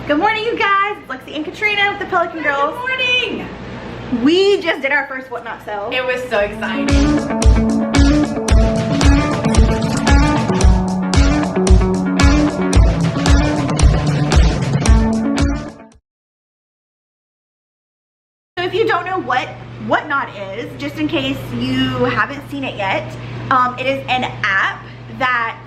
Good morning, you guys. It's Lexi and Katrina with the Pelican Girls. Good morning. We just did our first Whatnot sale. It was so exciting. So if you don't know what Whatnot is, just in case you haven't seen it yet, it is an app that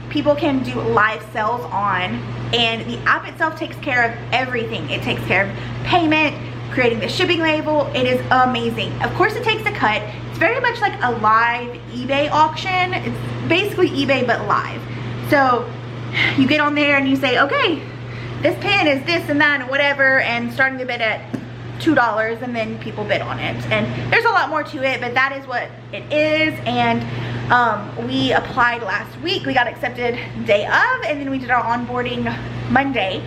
people can do live sales on, and the app itself takes care of everything. It takes care of payment, creating the shipping label. It is amazing. Of course it takes a cut. It's very much like a live eBay auction. It's basically eBay but live. So you get on there and you say, okay, this pen is this and that and whatever, and starting the bid at $2, and then people bid on it. And there's a lot more to it, but that is what it is. And we applied last week. We got accepted day of, and then we did our onboarding Monday,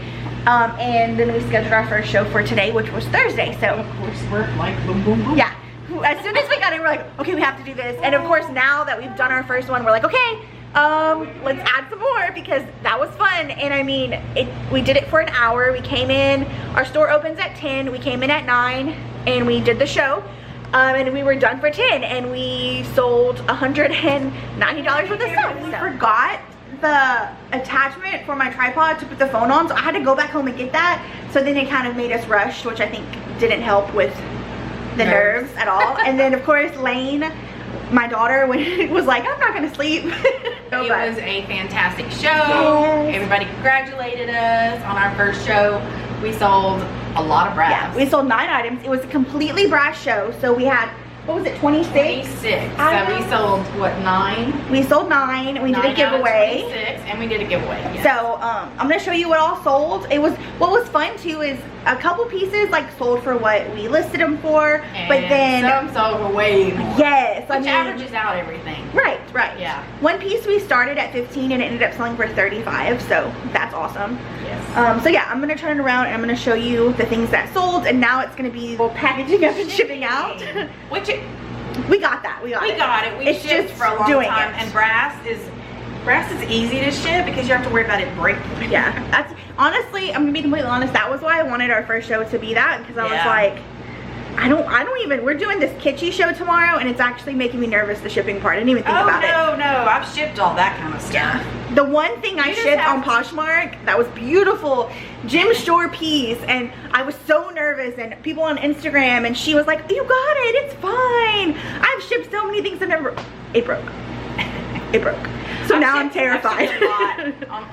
and then we scheduled our first show for today, which was Thursday. So Of course, we're like boom, boom, boom. yeah, as soon as we got in, we're like, okay, we have to do this. And of course, now that we've done our first one, we're like, okay, let's add some more, because that was fun. And I mean, we did it for an hour. We came in, our store opens at 10, we came in at 9, and we did the show, and we were done for 10, and we sold $190 worth of stuff. We forgot the attachment for my tripod to put the phone on, so I had to go back home and get that. So then it kind of made us rush, which I think didn't help with the nerves at all. And then of course Lane, my daughter, was like, I'm not gonna sleep. It was a fantastic show. Yes. Everybody congratulated us on our first show. We sold a lot of brass. Yeah, we sold 9 items. It was a completely brass show. So we had, what was it, 26? 26. So we sold, what, 9? We sold 9. We did a giveaway. 26, and we did a giveaway. Yes. So I'm gonna show you what all sold. It was, what was fun too is a couple pieces like sold for what we listed them for, and but then some sold for way more. Yes, which averages out everything. Right, right. Yeah. One piece we started at 15 and it ended up selling for 35, so that's awesome. Yes. So yeah, I'm gonna turn it around and I'm gonna show you the things that sold, and now it's gonna be packaging up and shipping out. Which we got that. We got it. We shipped for a long time, and brass is easy to ship because you don't have to worry about it breaking. Yeah, that's honestly, I'm gonna be completely honest, that was why I wanted our first show to be that, because I was like, I don't even, we're doing this kitschy show tomorrow, and it's actually making me nervous, the shipping part. I didn't even think about it. Oh no, I've shipped all that kind of stuff. Yeah. The one thing I shipped on Poshmark that was beautiful, Jim Shore piece, and I was so nervous, and people on Instagram, and she was like, you got it, it's fine. I've shipped so many things, it broke. It broke. So now I'm terrified.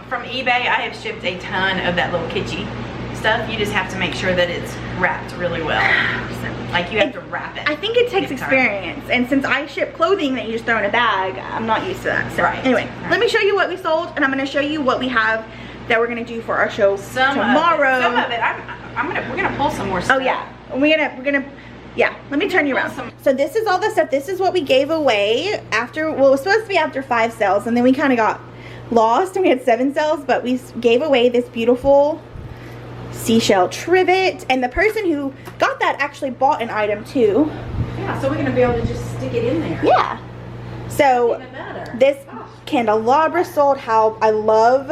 From eBay, I have shipped a ton of that little kitschy stuff. You just have to make sure that it's wrapped really well. Like you have to wrap it. I think it takes experience, and since I ship clothing that you just throw in a bag, I'm not used to that. So anyway, let me show you what we sold, and I'm going to show you what we have that we're going to do for our show tomorrow. Some of it, we're gonna pull some more stuff. Oh yeah, we're gonna. Yeah, let me turn you around. So this is all the stuff. This is what we gave away after, well, it was supposed to be after 5 sales, and then we kind of got lost, and we had 7 sales, but we gave away this beautiful seashell trivet, and the person who got that actually bought an item too. Yeah, so we're gonna be able to just stick it in there. Yeah. So this candelabra sold. How I love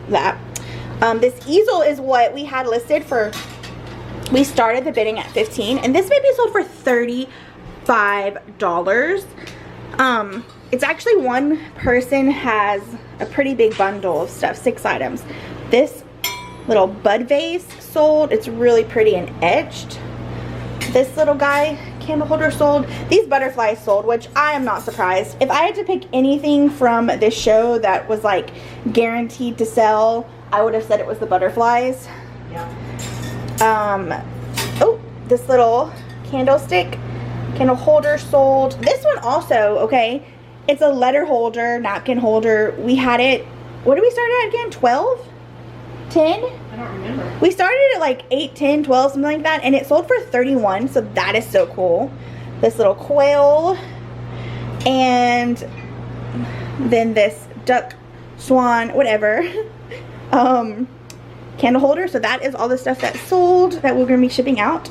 that. This easel is what we had listed for. We started the bidding at 15, and this baby sold for $35. It's actually, one person has a pretty big bundle of stuff, 6 items. This little bud vase sold. It's really pretty and etched. This little guy candle holder sold. These butterflies sold, which I am not surprised. If I had to pick anything from this show that was like guaranteed to sell, I would have said it was the butterflies. Yeah. Oh, this little candle holder sold. This one also, okay, it's a letter holder, napkin holder. We had it, what did we start at again? 12? 10? I don't remember. We started at like 8, 10, 12, something like that, and it sold for 31, so that is so cool. This little quail, and then this duck, swan, whatever, candle holder. So that is all the stuff that sold that we're going to be shipping out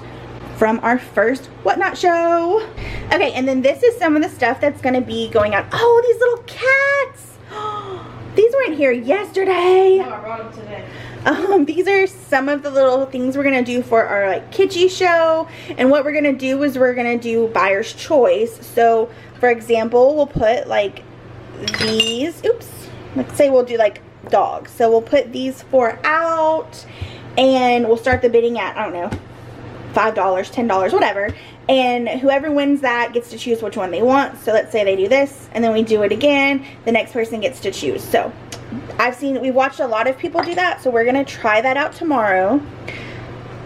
from our first Whatnot show. Okay, and then this is some of the stuff that's going to be going out. Oh, these little cats. These weren't here yesterday. No, I brought them today. These are some of the little things we're gonna do for our like kitschy show. And what we're gonna do is we're gonna do buyer's choice. So for example, we'll put like these, oops, let's say we'll do like dogs. So we'll put these 4 out and we'll start the bidding at, I don't know, $5, $10, whatever. And whoever wins that gets to choose which one they want. So let's say they do this and then we do it again. The next person gets to choose. So we've watched a lot of people do that. So we're going to try that out tomorrow.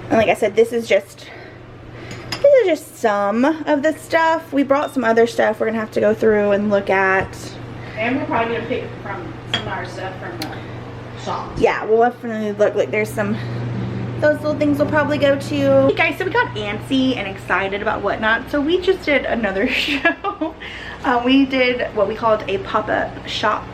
And like I said, this is just some of the stuff. We brought some other stuff we're going to have to go through and look at. And we're probably going to pick from some of our stuff from the shop. Yeah, we'll definitely look. Like there's some, those little things we'll probably go to. Hey guys, so we got antsy and excited about whatnot. So we just did another show. We did what we called a pop-up shop,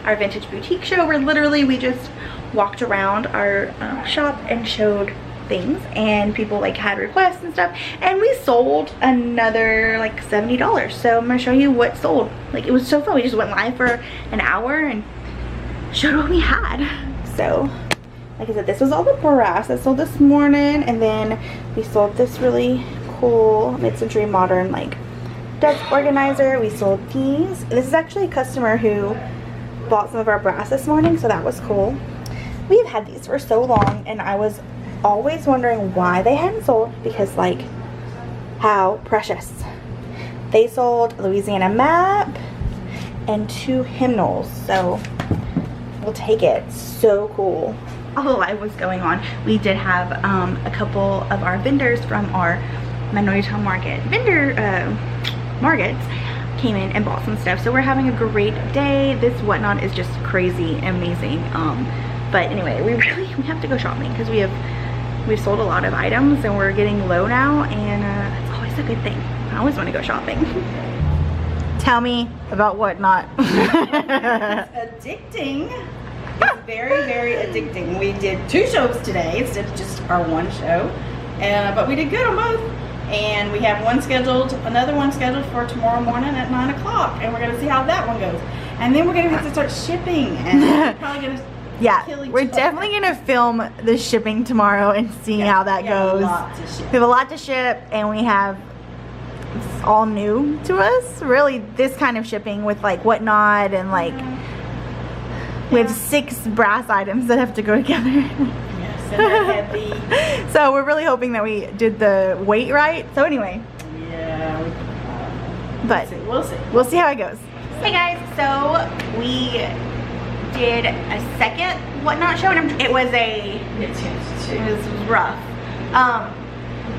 our vintage boutique show, where literally we just walked around our shop and showed things, and people like had requests and stuff, and we sold another like $70. So I'm gonna show you what sold. Like it was so fun. We just went live for an hour and showed what we had. So like I said, this was all the brass that sold this morning, and then we sold this really cool mid-century modern like desk organizer. We sold these. This is actually a customer who bought some of our brass this morning, so that was cool. We've had these for so long, and I was always wondering why they hadn't sold, because like how precious. They sold a Louisiana map and 2 hymnals, so we'll take it. So cool. Although live was going on, we did have a couple of our vendors from our Magnolia Town Market markets came in and bought some stuff. So we're having a great day. This whatnot is just crazy amazing. But anyway, we have to go shopping because we've sold a lot of items and we're getting low now, and that's always a good thing. I always want to go shopping. Tell me about whatnot. It's addicting. It's very, very addicting. We did 2 shows today instead of just our 1 show, but we did good on both. And we have another one scheduled for tomorrow morning at 9 o'clock, and we're gonna see how that one goes. And then we're gonna have to start shipping, and we're probably gonna kill each we're other. definitely gonna film the shipping tomorrow and see how that goes. We have a lot to ship, and we have, it's all new to us, really, this kind of shipping with like whatnot, and like we have 6 brass items that have to go together. Yes, and they're heavy. So we're really hoping that we did the weight right. So anyway, Yeah, but we'll see. We'll see how it goes. Hey guys, so we did a second whatnot show, and it was rough.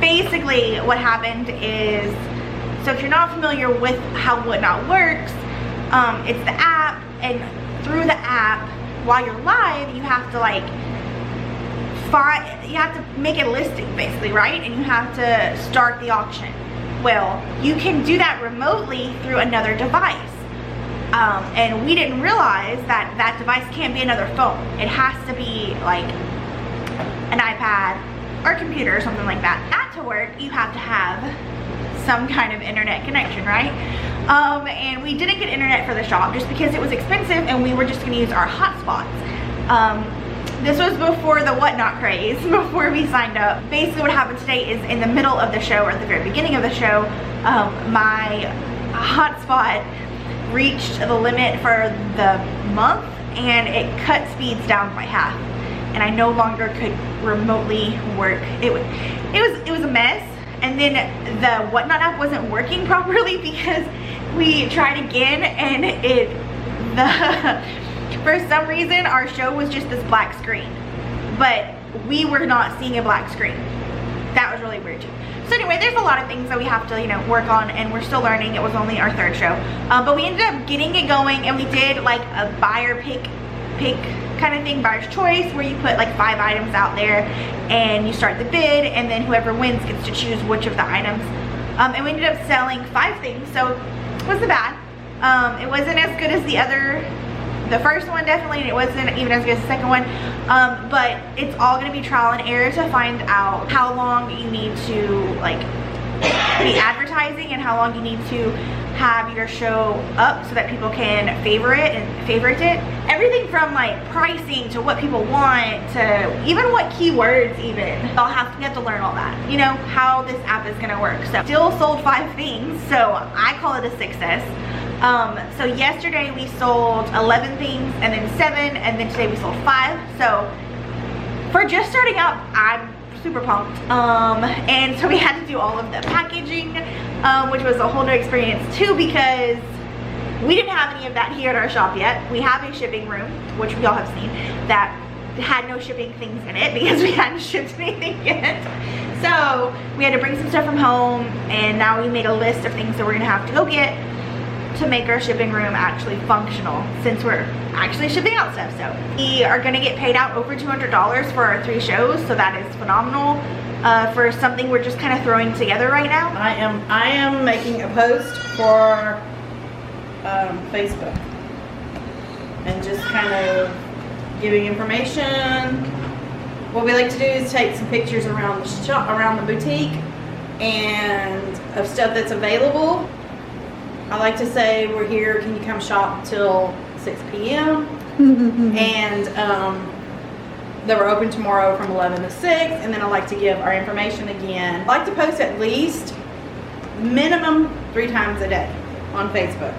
Basically what happened is, so if you're not familiar with how whatnot works, it's the app, and through the app while you're live you have to like make a listing basically, right? And you have to start the auction. Well, you can do that remotely through another device. And we didn't realize that that device can't be another phone. It has to be like an iPad or computer or something like that. That to work, you have to have some kind of internet connection, right? And we didn't get internet for the shop just because it was expensive, and we were just gonna use our hotspots. This was before the whatnot craze, before we signed up. Basically what happened today is in the middle of the show, or at the very beginning of the show, my hotspot reached the limit for the month, and it cut speeds down by half, and I no longer could remotely work. It was a mess. And then the whatnot app wasn't working properly because we tried again, and for some reason our show was just this black screen, but we were not seeing a black screen. That was really weird too. So anyway, there's a lot of things that we have to, work on, and we're still learning. It was only our 3rd show, but we ended up getting it going, and we did like a buyer pick kind of thing, buyer's choice, where you put like 5 items out there and you start the bid, and then whoever wins gets to choose which of the items. And we ended up selling 5 things, so it wasn't bad. It wasn't as good as the first one, definitely, and it wasn't even as good as the second one, but it's all going to be trial and error to find out how long you need to like be advertising, and how long you need to have your show up so that people can favorite it. Everything from like pricing to what people want to even what keywords even. We have to learn all that, you know, how this app is gonna work. So still sold 5 things, so I call it a success. So yesterday we sold 11 things and then 7, and then today we sold 5. So for just starting out, I'm super pumped. And so we had to do all of the packaging, which was a whole new experience too, because we didn't have any of that here at our shop yet. We have a shipping room, which we all have seen, that had no shipping things in it because we hadn't shipped anything yet. So we had to bring some stuff from home, and now we made a list of things that we're gonna have to go get to make our shipping room actually functional, since we're actually shipping out stuff. So we are gonna get paid out over $200 for our 3 shows, so that is phenomenal for something we're just kind of throwing together right now. I am making a post for Facebook and just kind of giving information. What we like to do is take some pictures around the shop, around the boutique, and of stuff that's available. I like to say we're here, can you come shop till 6 p.m. and that we're open tomorrow from 11 to 6, and then I like to give our information again. I like to post at least minimum 3 times a day on Facebook.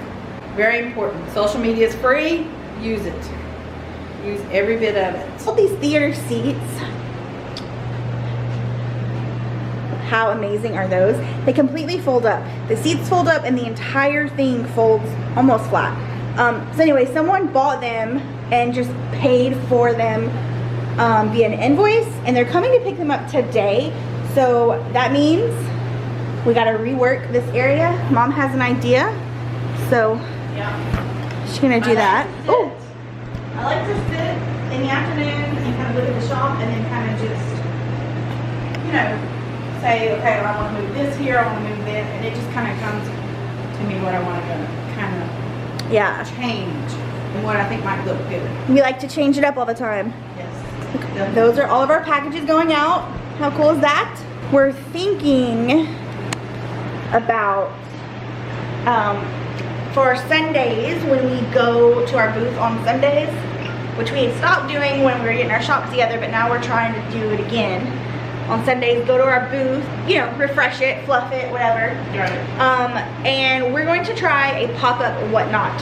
Very important. Social media is free, use it. Use every bit of it. All these theater seats, how amazing are those? They completely fold up. The seats fold up and the entire thing folds almost flat. So anyway, someone bought them and just paid for them via an invoice, and they're coming to pick them up today. So that means we gotta rework this area. Mom has an idea, so yeah, she's gonna do that. Oh, I like to sit in the afternoon and kind of look at the shop, and then kind of just, you know, say, okay, I want to move this here, I want to move this, and it just kind of comes to me what I want to kind of change and what I think might look good. We like to change it up all the time. Yes. Those are all of our packages going out. How cool is that? We're thinking about for Sundays, when we go to our booth on Sundays, which we had stopped doing when we were getting our shop together, but now we're trying to do it again. On Sundays, go to our booth, you know, refresh it, fluff it, whatever. Right. And we're going to try a pop-up whatnot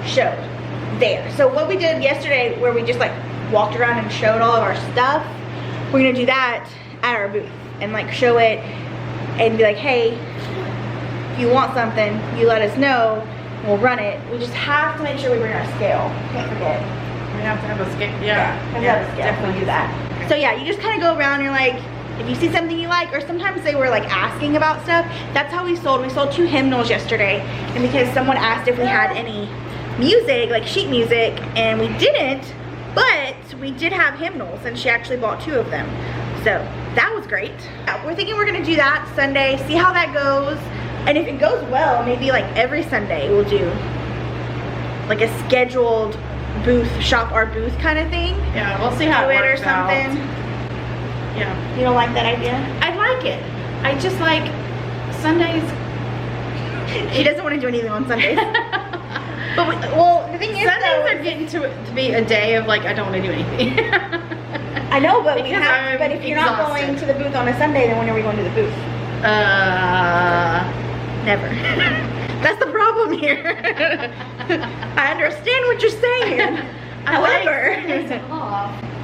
show there. So what we did yesterday, where we just like walked around and showed all of our stuff, we're gonna do that at our booth and like show it and be like, hey, if you want something, you let us know, we'll run it. We just have to make sure we bring our scale. Can't forget. We have to have a scale. Have to have a scale. Definitely do that. So yeah, you just kind of go around and you're like, if you see something you like, or sometimes they were like asking about stuff. That's how we sold. We sold 2 hymnals yesterday, and because someone asked if we had any music, like sheet music, and we didn't, but we did have hymnals, and she actually bought 2 of them. So that was great. Yeah, we're thinking we're gonna do that Sunday, see how that goes, and if it goes well, maybe like every Sunday we'll do like a scheduled booth, shop our booth kind of thing. Yeah, we'll see how it works or something. out. Yeah. You don't like that idea? I like it. I just like Sundays. She doesn't want to do anything on Sundays. But well, the thing is, Sundays are getting to be a day of like, I don't want to do anything. I know, but Because if you're not going to the booth on a Sunday, then when are we going to the booth? Never. That's the problem here. I understand what you're saying. However,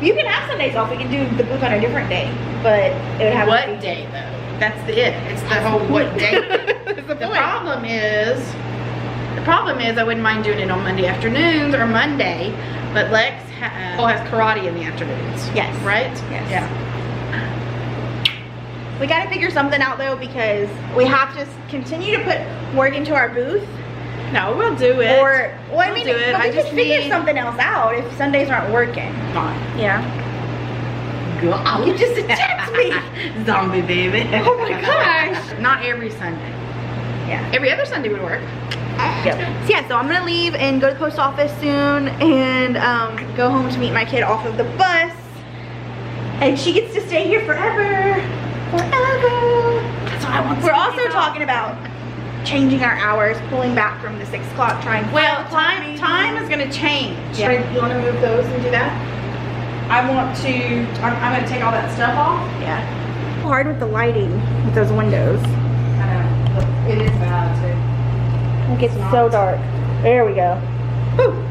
you can have Sundays off. We can do the booth on a different day, but it would have what day though? That's it. It's the whole what day. The problem is I wouldn't mind doing it on Monday afternoons or Monday, but Lex has karate in the afternoons. Yes. Right? Yes. Yeah. We gotta figure something out though, because we have to continue to put work into our booth. No, we'll do it. Or, well, I mean, do it. but we I just could figure need something else out if Sundays aren't working. Fine. Yeah. Go. You just attacked me. Zombie baby. Oh my gosh. Not every Sunday. Yeah. Every other Sunday would work. Yep. So yeah, so I'm gonna leave and go to the post office soon and go home to meet my kid off of the bus. And she gets to stay here forever. Forever. That's what I want. We're also talking about changing our hours, pulling back from the 6 o'clock, trying. Well, time is gonna change. Yeah. You wanna move those and do that? I'm gonna take all that stuff off. Yeah. Hard with the lighting with those windows. I know. It is bad too. It gets so dark. There we go. Whew.